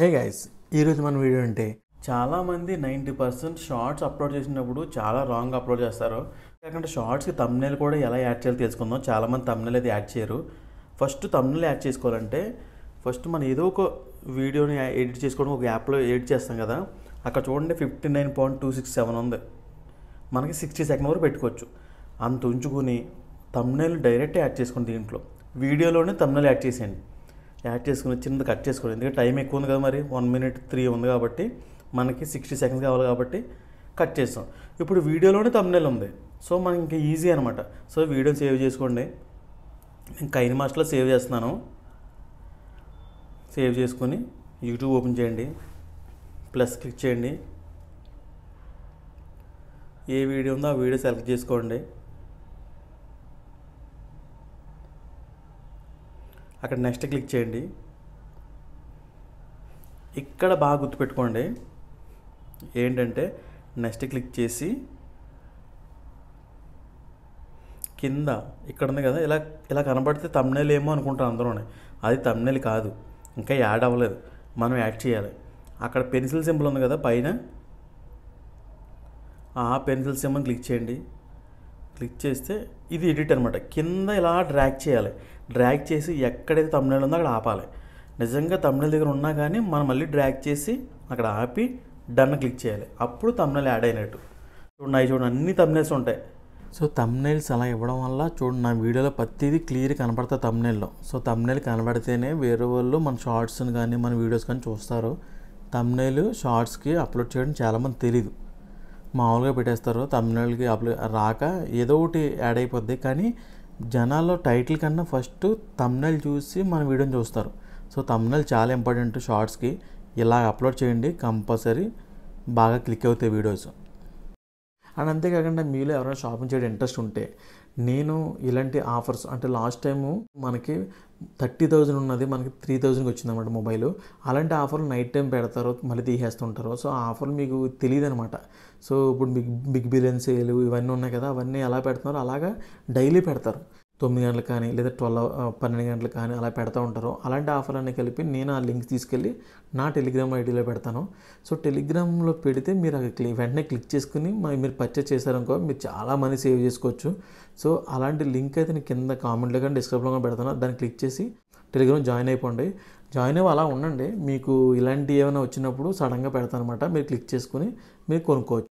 Hey guys, ఈరోజు మన video అంటే చాలామంది 90% షార్ట్స్ అప్లోడ్ చేసినప్పుడు చాలా రాంగ్ అప్లోడ్ చేస్తారు. ఎందుకంటే షార్ట్స్కి తమ్నెయిల్ కూడా ఎలా యాడ్ చేయాలో తెలుసుకుందాం. చాలామంది తమ్నెయిల్ అయితే యాడ్ చేయరు. ఫస్ట్ తమ్నెయిల్ యాడ్ చేసుకోవాలంటే ఫస్ట్ మనం ఏదో ఒక వీడియోని ఎడిట్ చేసుకోవడం ఒక యాప్లో ఎడిట్ చేస్తాం కదా, అక్కడ చూడండి 59.267 ఉంది. మనకి 60 సెకండ్ వరకు పెట్టుకోవచ్చు. అంత ఉంచుకుని తమ్నెయిల్ డైరెక్ట్ యాడ్ చేసుకోండి. దీంట్లో వీడియోలోనే తమ్నెయిల్ యాడ్ చేసేయండి. యాడ్ చేసుకుని చిన్నది కట్ చేసుకోండి. ఎందుకంటే టైం ఎక్కువ ఉంది కదా, మరి 1 minute 3 ఉంది కాబట్టి మనకి 60 seconds కావాలి కాబట్టి కట్ చేస్తాం. ఇప్పుడు వీడియోలోనే తమ్నెయిల్ ఉంది, సో మనకి ఇంకా ఈజీ అనమాట. సో వీడియో సేవ్ చేసుకోండి. నేను కైన్మాస్టర్లో సేవ్ చేస్తున్నాను. సేవ్ చేసుకొని యూట్యూబ్ ఓపెన్ చేయండి, ప్లస్ క్లిక్ చేయండి. ఏ వీడియో ఉందో ఆ వీడియో సెలెక్ట్ చేసుకోండి. అక్కడ నెక్స్ట్ క్లిక్ చేయండి. ఇక్కడ బాగా గుర్తుపెట్టుకోండి ఏంటంటే, నెక్స్ట్ క్లిక్ చేసి కింద ఇక్కడ ఉంది కదా, ఇలా ఇలా కనబడితే తమ్నెయిల్ ఏమో అనుకుంటారు అందరూనే. అది తమ్నెయిల్ కాదు, ఇంకా యాడ్ అవ్వలేదు, మనం యాడ్ చేయాలి. అక్కడ పెన్సిల్ సింబల్ ఉంది కదా పైన, ఆ పెన్సిల్ సింబల్ క్లిక్ చేయండి. క్లిక్ చేస్తే ఇది ఎడిట్ అనమాట. కింద ఇలా డ్రాగ్ చేయాలి. డ్రాగ్ చేసి ఎక్కడైతే తమ్నెయిల్ ఉందో అక్కడ ఆపాలి. నిజంగా తమ్నెయిల్ దగ్గర ఉన్నా కానీ మనం మళ్ళీ డ్రాగ్ చేసి అక్కడ ఆపి డన్ క్లిక్ చేయాలి. అప్పుడు తమ్నెయిల్ యాడ్ అయినట్టు. చూడండి అన్ని తమ్నెయిల్స్ ఉంటాయి. సో తమ్నెయిల్స్ అలా ఇవ్వడం వల్ల చూడండి, నా వీడియోలో ప్రతిదీ క్లియర్ కనపడతా తమ్నెయిల్లో. సో తమ్నెయిల్ కనబడితేనే వేరే వాళ్ళు మన షార్ట్స్ని కానీ మన వీడియోస్ కానీ చూస్తారు. తమ్నెయిల్ షార్ట్స్కి అప్లోడ్ చేయడం చాలామంది తెలీదు, మామూలుగా పెట్టేస్తారు. తమ్నెయిల్కి రాక ఏదో ఒకటి యాడ్ అయిపోద్ది. కానీ జనాల్లో టైటిల్ కన్నా ఫస్ట్ తమ్నెయిల్ చూసి మన వీడియోని చూస్తారు. సో తమ్నెయిల్ చాలా ఇంపార్టెంట్ షార్ట్స్కి. ఇలా అప్లోడ్ చేయండి, కంపల్సరీ బాగా క్లిక్ అవుతాయి వీడియోస్. అండ్ అంతేకాకుండా మీలో ఎవరైనా షాపింగ్ చేయడం ఇంట్రెస్ట్ ఉంటే, నేను ఇలాంటి ఆఫర్స్ అంటే లాస్ట్ టైము మనకి 30,000 ఉన్నది మనకి 3,000కి వచ్చిందన్నమాట మొబైల్. అలాంటి ఆఫర్లు నైట్ టైం పెడతారు, మళ్ళీ తీసేస్తుంటారు. సో ఆ ఆఫర్లు మీకు తెలియదు అనమాట. సో ఇప్పుడు బిగ్ బిలియన్ సేల్ ఇవన్నీ ఉన్నాయి కదా, అవన్నీ ఎలా పెడుతున్నారో అలాగా డైలీ పెడతారు. 9 గంటలకు కానీ లేదా 12 గంటలకు కానీ అలా పెడతా ఉంటారు. అలాంటి ఆఫర్లన్నీ కలిపి నేను ఆ లింక్ తీసుకెళ్ళి నా టెలిగ్రామ్ ఐడీలో పెడతాను. సో టెలిగ్రామ్లో పెడితే మీరు వెంటనే క్లిక్ చేసుకుని మీరు పర్చేస్ చేశారనుకో, మీరు చాలా మనీ సేవ్ చేసుకోవచ్చు. సో అలాంటి లింక్ అయితే నేను కింద కామెంట్లో కానీ డిస్క్రిప్షన్లో కానీ పెడతాను. దాన్ని క్లిక్ చేసి టెలిగ్రామ్ జాయిన్ అయిపోండి. జాయిన్ అయ్యి అలా ఉండండి. మీకు ఇలాంటి ఏమైనా వచ్చినప్పుడు సడన్గా పెడతాను అనమాట. మీరు క్లిక్ చేసుకుని మీరు కొనుక్కోవచ్చు.